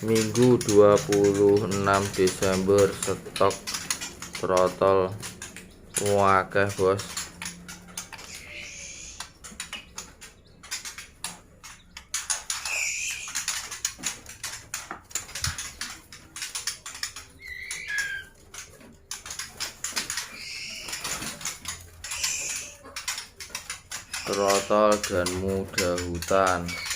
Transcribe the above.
Minggu 26 Desember stok trotol akeh bos. Trotol dan muda hutan.